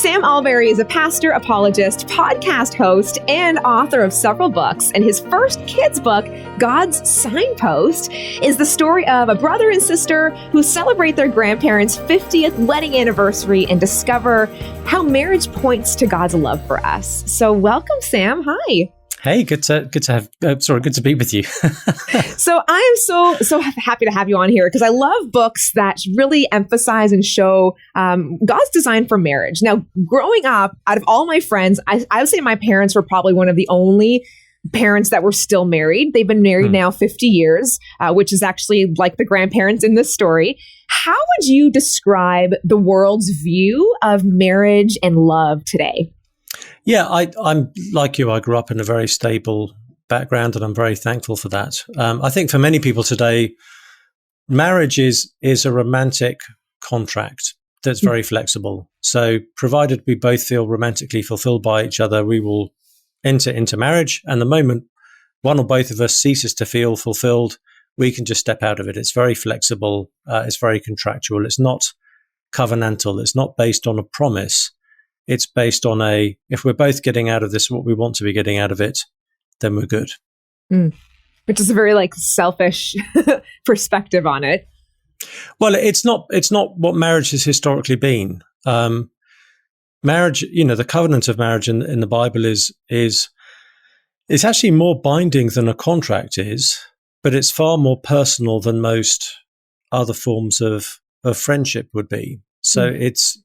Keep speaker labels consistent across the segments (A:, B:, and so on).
A: Sam Allberry is a pastor, apologist, podcast host, and author of several books. And his first kids' book, God's Signpost, is the story of a brother and sister who celebrate their grandparents' 50th wedding anniversary and discover how marriage points to God's love for us. So welcome, Sam. Hi.
B: Hey, good to be with you.
A: So I am so happy to have you on here because I love books that really emphasize and show God's design for marriage. Now, growing up, out of all my friends, I would say my parents were probably one of the only parents that were still married. They've been married now 50 years, which is actually like the grandparents in this story. How would you describe the world's view of marriage and love today?
B: Yeah, I'm like you. I grew up in a very stable background, and I'm very thankful for that. I think for many people today, marriage is a romantic contract that's very flexible. So provided we both feel romantically fulfilled by each other, we will enter into marriage. And the moment one or both of us ceases to feel fulfilled, we can just step out of it. It's very flexible. It's very contractual. It's not covenantal. It's not based on a promise. It's based on if we're both getting out of this what we want to be getting out of it, then we're good.
A: Which is a very selfish perspective on it.
B: Well, it's not what marriage has historically been. Marriage, the covenant of marriage in the Bible is actually more binding than a contract is, but it's far more personal than most other forms of friendship would be. So it's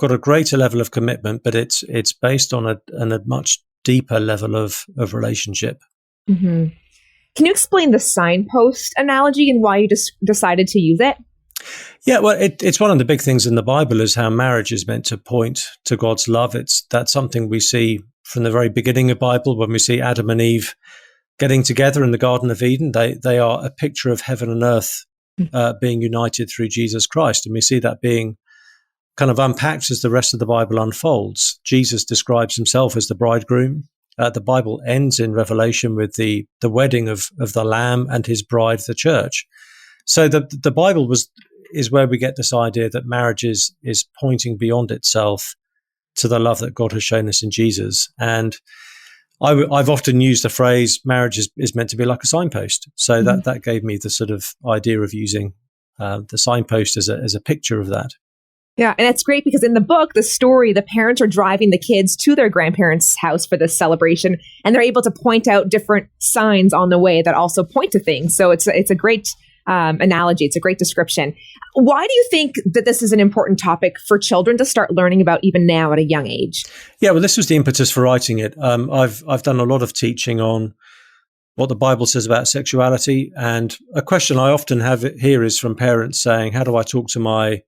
B: got a greater level of commitment, but it's based on a much deeper level of relationship.
A: Mm-hmm. Can you explain the signpost analogy and why you decided to use it?
B: Yeah, well, it's one of the big things in the Bible is how marriage is meant to point to God's love. That's something we see from the very beginning of the Bible when we see Adam and Eve getting together in the Garden of Eden. They are a picture of heaven and earth being united through Jesus Christ, and we see that being kind of unpacked as the rest of the Bible unfolds. Jesus describes himself as the bridegroom. The Bible ends in Revelation with the wedding of the Lamb and his bride, the church. So the Bible is where we get this idea that marriage is pointing beyond itself to the love that God has shown us in Jesus. And I've often used the phrase marriage is meant to be like a signpost. So that gave me the sort of idea of using the signpost as a picture of that.
A: Yeah, and it's great because in the book, the story, the parents are driving the kids to their grandparents' house for this celebration, and they're able to point out different signs on the way that also point to things. So it's a great analogy. It's a great description. Why do you think that this is an important topic for children to start learning about even now at a young age?
B: Yeah, well, this was the impetus for writing it. I've done a lot of teaching on what the Bible says about sexuality, and a question I often have here is from parents saying, how do I talk to my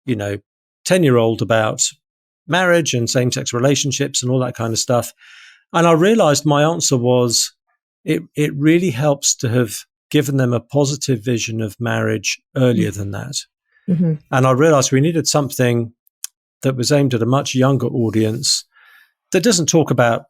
B: 10-year-old about marriage and same-sex relationships and all that kind of stuff? And I realized my answer was, it really helps to have given them a positive vision of marriage earlier than that. Mm-hmm. And I realized we needed something that was aimed at a much younger audience that doesn't talk about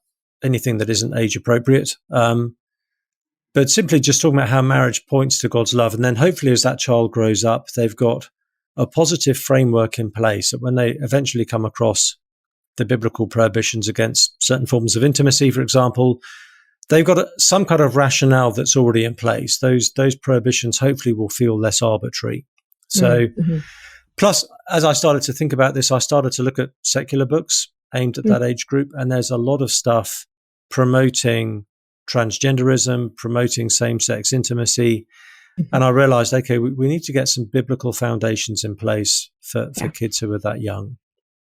B: anything that isn't age appropriate, but simply just talking about how marriage points to God's love. And then hopefully as that child grows up, they've got a positive framework in place that when they eventually come across the biblical prohibitions against certain forms of intimacy, for example, they've got some kind of rationale that's already in place. Those prohibitions hopefully will feel less arbitrary. So, plus, as I started to think about this, I started to look at secular books aimed at that age group, and there's a lot of stuff promoting transgenderism, promoting same-sex intimacy. And I realized, okay, we need to get some biblical foundations in place for kids who are that young.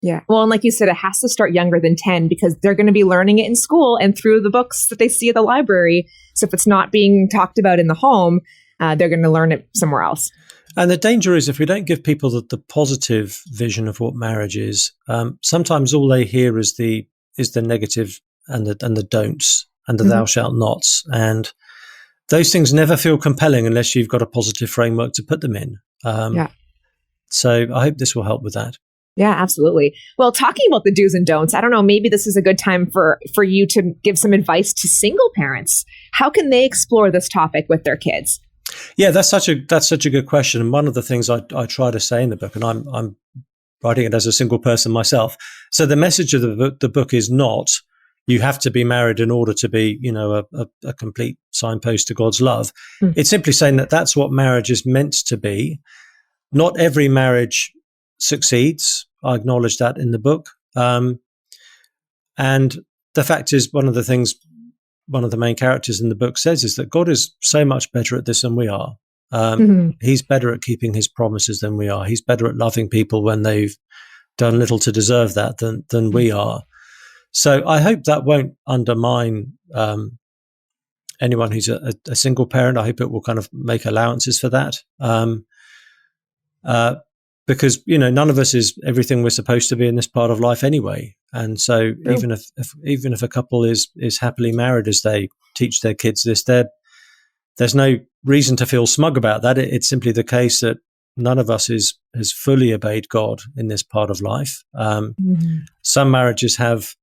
A: Yeah. Well, and like you said, it has to start younger than 10 because they're going to be learning it in school and through the books that they see at the library. So if it's not being talked about in the home, they're going to learn it somewhere else.
B: And the danger is if we don't give people the positive vision of what marriage is, sometimes all they hear is the negative and the don'ts and the thou shalt nots. And those things never feel compelling unless you've got a positive framework to put them in. So I hope this will help with that.
A: Yeah, absolutely. Well, talking about the do's and don'ts, I don't know, maybe this is a good time for you to give some advice to single parents. How can they explore this topic with their kids?
B: Yeah, that's such a good question. And one of the things I try to say in the book, and I'm writing it as a single person myself. So the message of the book is not you have to be married in order to be, a complete signpost to God's love. Mm. It's simply saying that that's what marriage is meant to be. Not every marriage succeeds. I acknowledge that in the book. And the fact is, one of the main characters in the book says is that God is so much better at this than we are. He's better at keeping his promises than we are. He's better at loving people when they've done little to deserve that than we are. So I hope that won't undermine anyone who's a single parent. I hope it will kind of make allowances for that. Because, none of us is everything we're supposed to be in this part of life anyway. And so even if a couple is happily married as they teach their kids this, there's no reason to feel smug about that. It's simply the case that none of us has fully obeyed God in this part of life. Some marriages have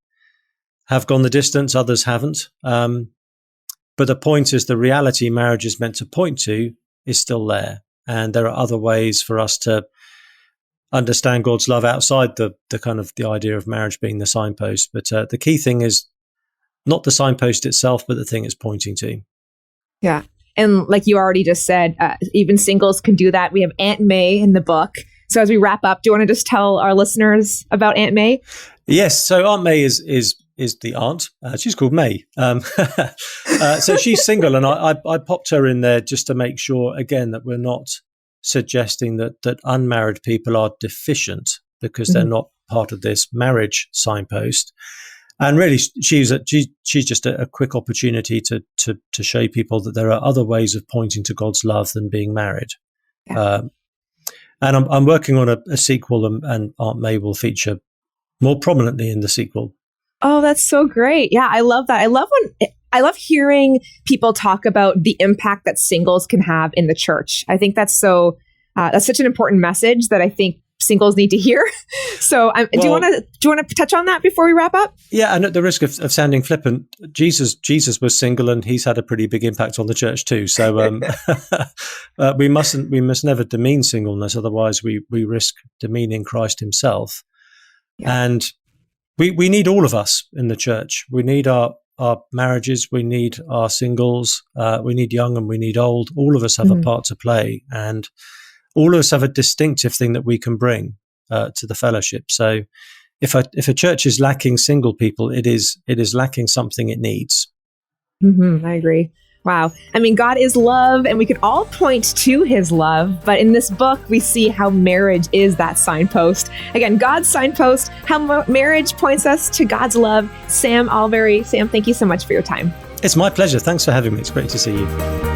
B: gone the distance, others haven't. But the point is, the reality marriage is meant to point to is still there. And there are other ways for us to understand God's love outside the kind of the idea of marriage being the signpost. But the key thing is not the signpost itself, but the thing it's pointing to.
A: Yeah. And like you already just said, even singles can do that. We have Aunt May in the book. So as we wrap up, do you want to just tell our listeners about Aunt May?
B: Yes. So Aunt May is the aunt. She's called May. So she's single, and I popped her in there just to make sure, again, that we're not suggesting that unmarried people are deficient because they're not part of this marriage signpost. And really, she's just a quick opportunity to show people that there are other ways of pointing to God's love than being married. Yeah. And I'm working on a sequel, and Aunt May will feature more prominently in the sequel.
A: Oh, that's so great. Yeah, I love that. I love hearing people talk about the impact that singles can have in the church. I think that's such an important message that I think singles need to hear. So do you want to touch on that before we wrap up? Yeah,
B: and at the risk of sounding flippant, Jesus was single, and he's had a pretty big impact on the church too. So we must never demean singleness, otherwise we risk demeaning Christ himself. Yeah. And we need all of us in the church. We need our marriages, we need our singles, we need young and we need old. All of us have a part to play, and all of us have a distinctive thing that we can bring to the fellowship. So if a church is lacking single people, it is lacking something it needs. I agree. Wow. I mean, God is love, and we can all point to his love. But in this book, we see how marriage is that signpost. Again, God's signpost, how marriage points us to God's love. Sam Allberry. Sam, thank you so much for your time. It's my pleasure. Thanks for having me. It's great to see you.